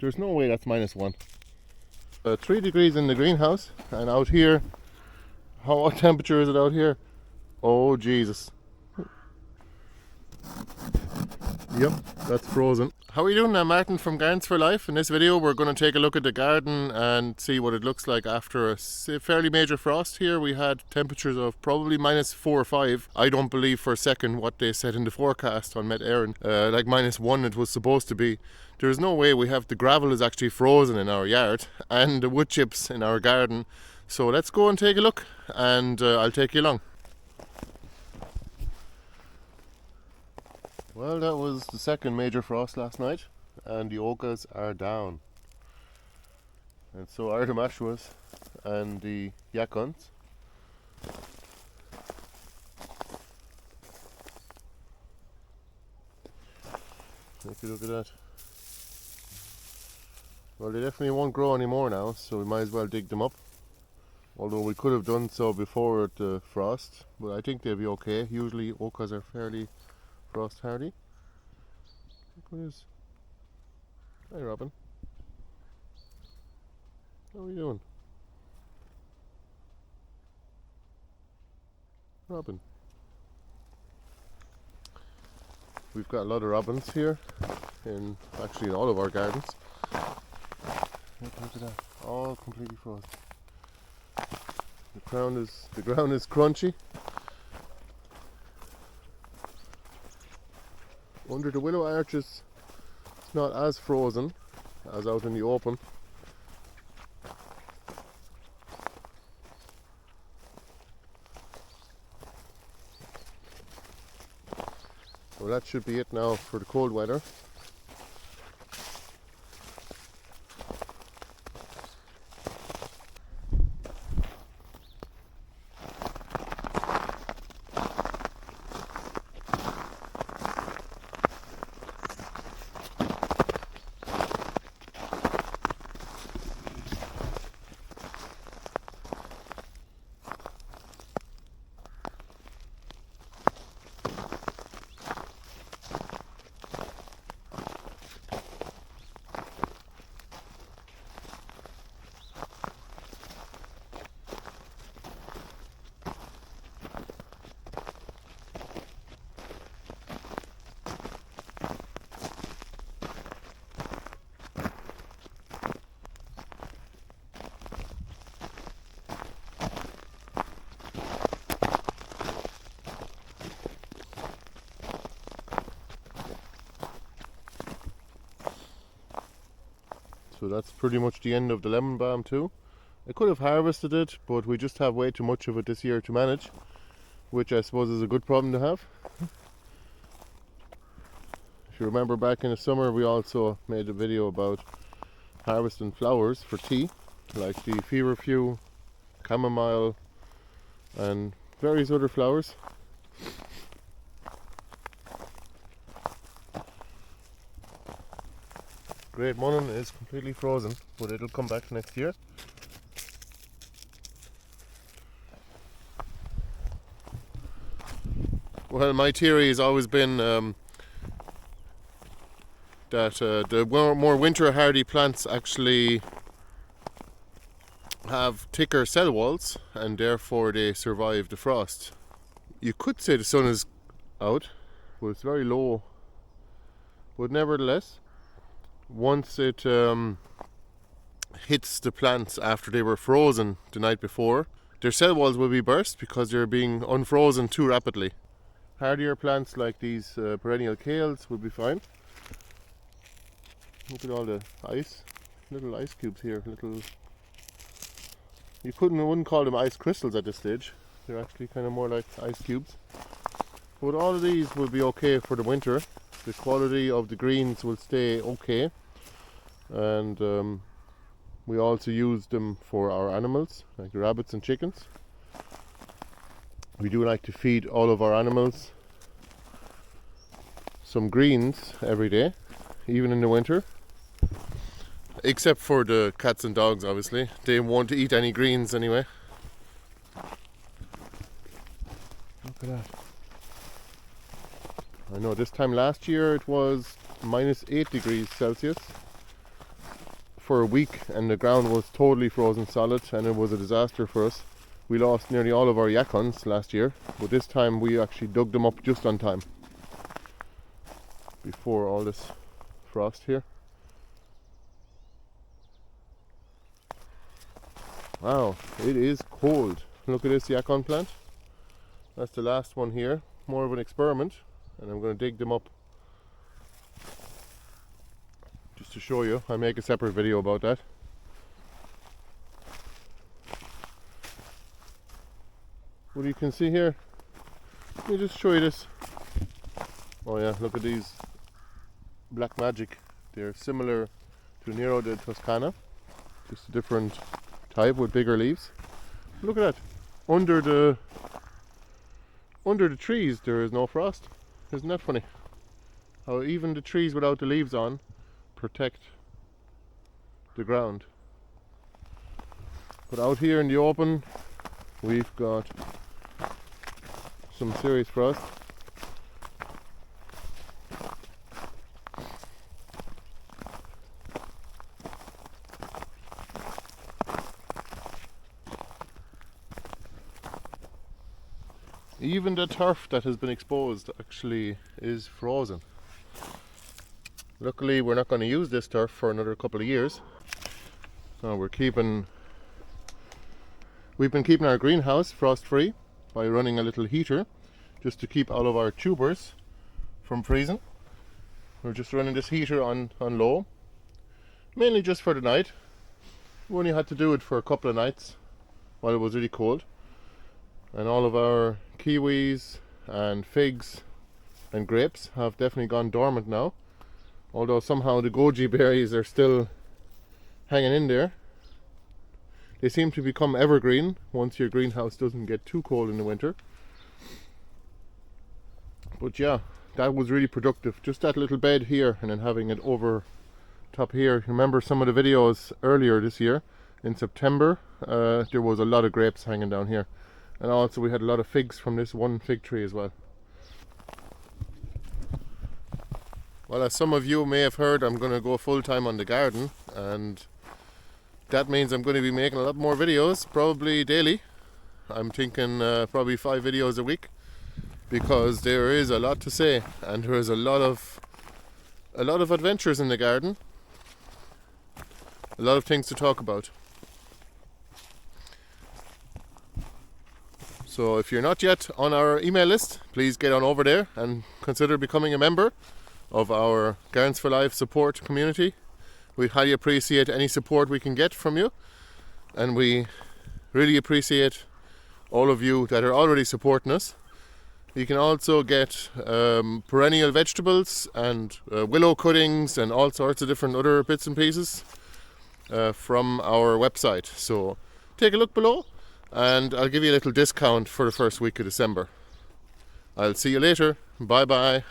There's no way that's -1. 3 degrees in the greenhouse, and out here, what temperature is it out here? Oh Jesus. Yep, that's frozen. How are you doing? I'm Martin from Gardens for Life. In this video we're going to take a look at the garden and see what it looks like after a fairly major frost here. We had temperatures of probably -4 or 5. I don't believe for a second what they said in the forecast on Met Éireann. Like -1 it was supposed to be. There's no way. We have the gravel is actually frozen in our yard and the wood chips in our garden. So let's go and take a look, and I'll take you along. Well, that was the second major frost last night, and the ochas are down. And so are the mashuas and the yacons. Take a look at that. Well, they definitely won't grow anymore now, so we might as well dig them up. Although we could have done so before the frost, but I think they'll be okay. Usually ochas are fairly frost hardy. Look what it is. Hi Robin. How are you doing? Robin. We've got a lot of robins here, actually in all of our gardens. Look at that, all completely frozen. The ground is crunchy. Under the willow arches it's not as frozen as out in the open. So that should be it now for the cold weather. So that's pretty much the end of the lemon balm too. I could have harvested it, but we just have way too much of it this year to manage, which I suppose is a good problem to have. If you remember back in the summer, we also made a video about harvesting flowers for tea, like the feverfew, chamomile and various other flowers. Great mullein is completely frozen, but it'll come back next year. Well, my theory has always been that the more winter hardy plants actually have thicker cell walls and therefore they survive the frost. You could say the sun is out, but it's very low. But nevertheless, once it hits the plants after they were frozen the night before, their cell walls will be burst because they're being unfrozen too rapidly. Hardier plants like these perennial kales will be fine. Look at all the little ice cubes here. You wouldn't call them ice crystals at this stage. They're actually kind of more like ice cubes. But all of these will be okay for the winter. The quality of the greens will stay okay. And we also use them for our animals, like the rabbits and chickens. We do like to feed all of our animals some greens every day, even in the winter. Except for the cats and dogs, obviously. They won't eat any greens anyway. Look at that. I know this time last year it was -8 degrees Celsius. for a week and the ground was totally frozen solid, and it was a disaster for us. We lost nearly all of our yacons last year, but this time we actually dug them up just on time before all this frost here. Wow, it is cold. Look at this yacon plant. That's the last one here. More of an experiment, and I'm going to dig them up just to show you. I'll make a separate video about that. What you can see here, let me just show you this. Oh yeah, look at these black magic. They're similar to Nero de Toscana, just a different type with bigger leaves. Look at that. Under the trees there is no frost. Isn't that funny? How even the trees without the leaves on protect the ground. But out here in the open we've got some serious frost. Even the turf that has been exposed actually is frozen. Luckily we're not going to use this turf for another couple of years. So we've been keeping our greenhouse frost free by running a little heater just to keep all of our tubers from freezing. We're just running this heater on low, mainly just for the night. We only had to do it for a couple of nights while it was really cold. And all of our kiwis and figs and grapes have definitely gone dormant now, although somehow the goji berries are still hanging in there. They seem to become evergreen once your greenhouse doesn't get too cold in the winter. But yeah, that was really productive. Just that little bed here and then having it over top here. Remember some of the videos earlier this year in September, there was a lot of grapes hanging down here. And also we had a lot of figs from this one fig tree as well. Well, as some of you may have heard, I'm going to go full time on the garden, and that means I'm going to be making a lot more videos, probably daily. I'm thinking probably 5 videos a week, because there is a lot to say and there is a lot of adventures in the garden, a lot of things to talk about. So if you're not yet on our email list, please get on over there and consider becoming a member of our Gardens for Life support community. We highly appreciate any support we can get from you, and we really appreciate all of you that are already supporting us. You can also get perennial vegetables and willow cuttings and all sorts of different other bits and pieces from our website. So take a look below, and I'll give you a little discount for the first week of December. I'll see you later. Bye bye.